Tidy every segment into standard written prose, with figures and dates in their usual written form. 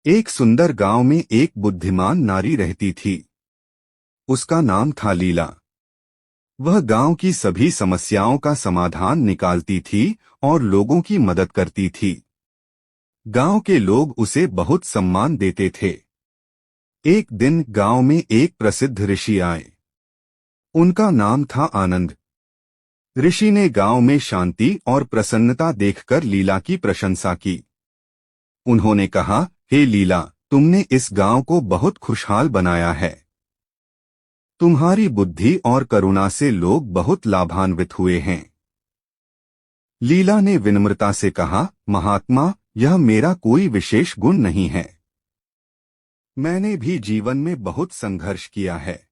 एक सुंदर गांव में एक बुद्धिमान नारी रहती थी। उसका नाम था लीला। वह गांव की सभी समस्याओं का समाधान निकालती थी और लोगों की मदद करती थी। गांव के लोग उसे बहुत सम्मान देते थे। एक दिन गांव में एक प्रसिद्ध ऋषि आए। उनका नाम था आनंद। ऋषि ने गांव में शांति और प्रसन्नता देखकर लीला की प्रशंसा की। उन्होंने कहा, हे लीला, तुमने इस गांव को बहुत खुशहाल बनाया है। तुम्हारी बुद्धि और करुणा से लोग बहुत लाभान्वित हुए हैं। लीला ने विनम्रता से कहा, महात्मा, यह मेरा कोई विशेष गुण नहीं है। मैंने भी जीवन में बहुत संघर्ष किया है।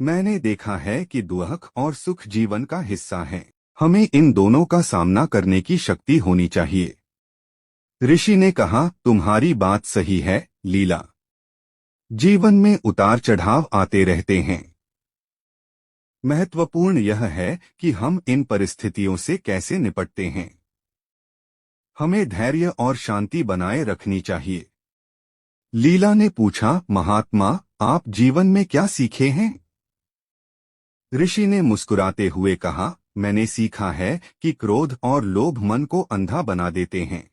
मैंने देखा है कि दुख और सुख जीवन का हिस्सा है। हमें इन दोनों का सामना करने की शक्ति होनी चाहिए। ऋषि ने कहा, तुम्हारी बात सही है लीला। जीवन में उतार चढ़ाव आते रहते हैं। महत्वपूर्ण यह है कि हम इन परिस्थितियों से कैसे निपटते हैं। हमें धैर्य और शांति बनाए रखनी चाहिए। लीला ने पूछा, महात्मा, आप जीवन में क्या सीखे हैं? ऋषि ने मुस्कुराते हुए कहा, मैंने सीखा है कि क्रोध और लोभ मन को अंधा बना देते हैं।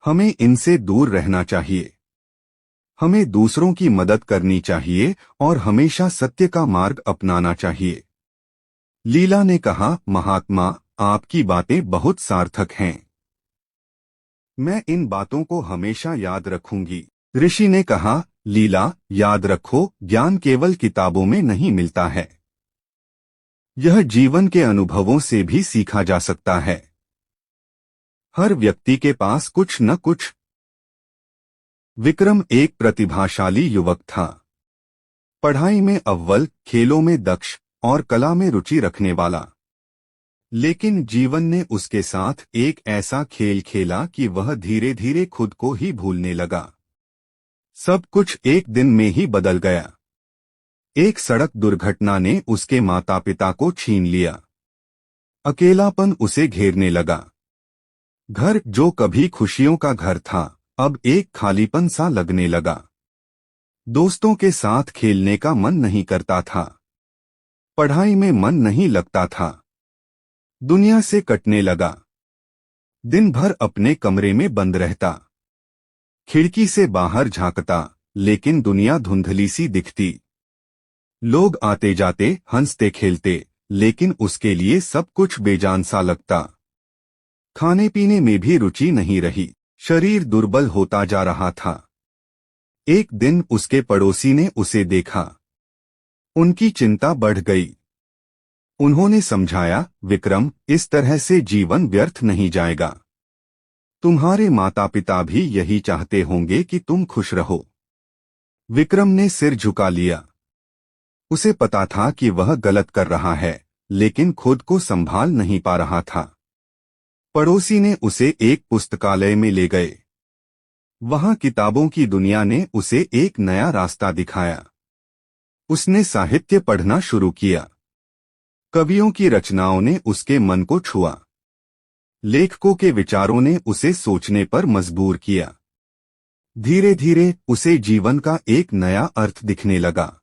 हमें इनसे दूर रहना चाहिए। हमें दूसरों की मदद करनी चाहिए और हमेशा सत्य का मार्ग अपनाना चाहिए। लीला ने कहा, महात्मा, आपकी बातें बहुत सार्थक हैं। मैं इन बातों को हमेशा याद रखूंगी। ऋषि ने कहा, लीला, याद रखो, ज्ञान केवल किताबों में नहीं मिलता है। यह जीवन के अनुभवों से भी सीखा जा सकता है। हर व्यक्ति के पास कुछ न कुछ। विक्रम एक प्रतिभाशाली युवक था। पढ़ाई में अव्वल, खेलों में दक्ष और कला में रुचि रखने वाला। लेकिन जीवन ने उसके साथ एक ऐसा खेल खेला कि वह धीरे धीरे खुद को ही भूलने लगा। सब कुछ एक दिन में ही बदल गया। एक सड़क दुर्घटना ने उसके माता पिता को छीन लिया। अकेलापन उसे घेरने लगा। घर जो कभी खुशियों का घर था, अब एक खालीपन सा लगने लगा। दोस्तों के साथ खेलने का मन नहीं करता था। पढ़ाई में मन नहीं लगता था। दुनिया से कटने लगा। दिन भर अपने कमरे में बंद रहता। खिड़की से बाहर झांकता, लेकिन दुनिया धुंधली सी दिखती। लोग आते जाते, हंसते खेलते, लेकिन उसके लिए सब कुछ बेजान सा लगता। खाने पीने में भी रुचि नहीं रही। शरीर दुर्बल होता जा रहा था। एक दिन उसके पड़ोसी ने उसे देखा। उनकी चिंता बढ़ गई। उन्होंने समझाया, विक्रम, इस तरह से जीवन व्यर्थ नहीं जाएगा। तुम्हारे माता पिता भी यही चाहते होंगे कि तुम खुश रहो। विक्रम ने सिर झुका लिया। उसे पता था कि वह गलत कर रहा है, लेकिन खुद को संभाल नहीं पा रहा था। पड़ोसी ने उसे एक पुस्तकालय में ले गए। वहां किताबों की दुनिया ने उसे एक नया रास्ता दिखाया। उसने साहित्य पढ़ना शुरू किया। कवियों की रचनाओं ने उसके मन को छुआ। लेखकों के विचारों ने उसे सोचने पर मजबूर किया। धीरे धीरे उसे जीवन का एक नया अर्थ दिखने लगा।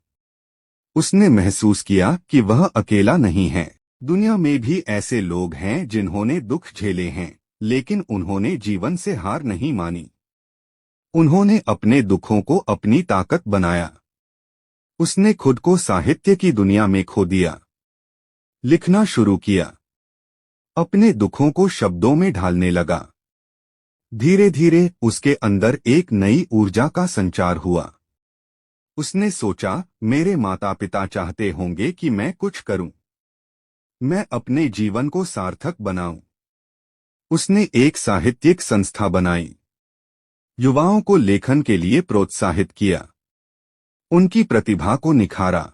उसने महसूस किया कि वह अकेला नहीं है। दुनिया में भी ऐसे लोग हैं जिन्होंने दुख झेले हैं, लेकिन उन्होंने जीवन से हार नहीं मानी। उन्होंने अपने दुखों को अपनी ताकत बनाया। उसने खुद को साहित्य की दुनिया में खो दिया। लिखना शुरू किया। अपने दुखों को शब्दों में ढालने लगा। धीरे धीरे उसके अंदर एक नई ऊर्जा का संचार हुआ। उसने सोचा, मेरे माता पिता चाहते होंगे कि मैं कुछ करूं। मैं अपने जीवन को सार्थक बनाऊं। उसने एक साहित्यिक संस्था बनाई। युवाओं को लेखन के लिए प्रोत्साहित किया। उनकी प्रतिभा को निखारा।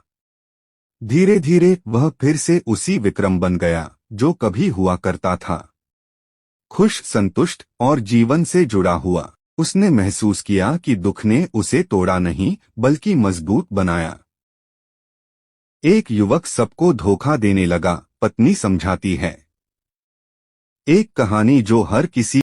धीरे धीरे वह फिर से उसी विक्रम बन गया जो कभी हुआ करता था। खुश, संतुष्ट और जीवन से जुड़ा हुआ। उसने महसूस किया कि दुख ने उसे तोड़ा नहीं, बल्कि मजबूत बनाया। एक युवक सबको धोखा देने लगा, पत्नी समझाती है। एक कहानी जो हर किसी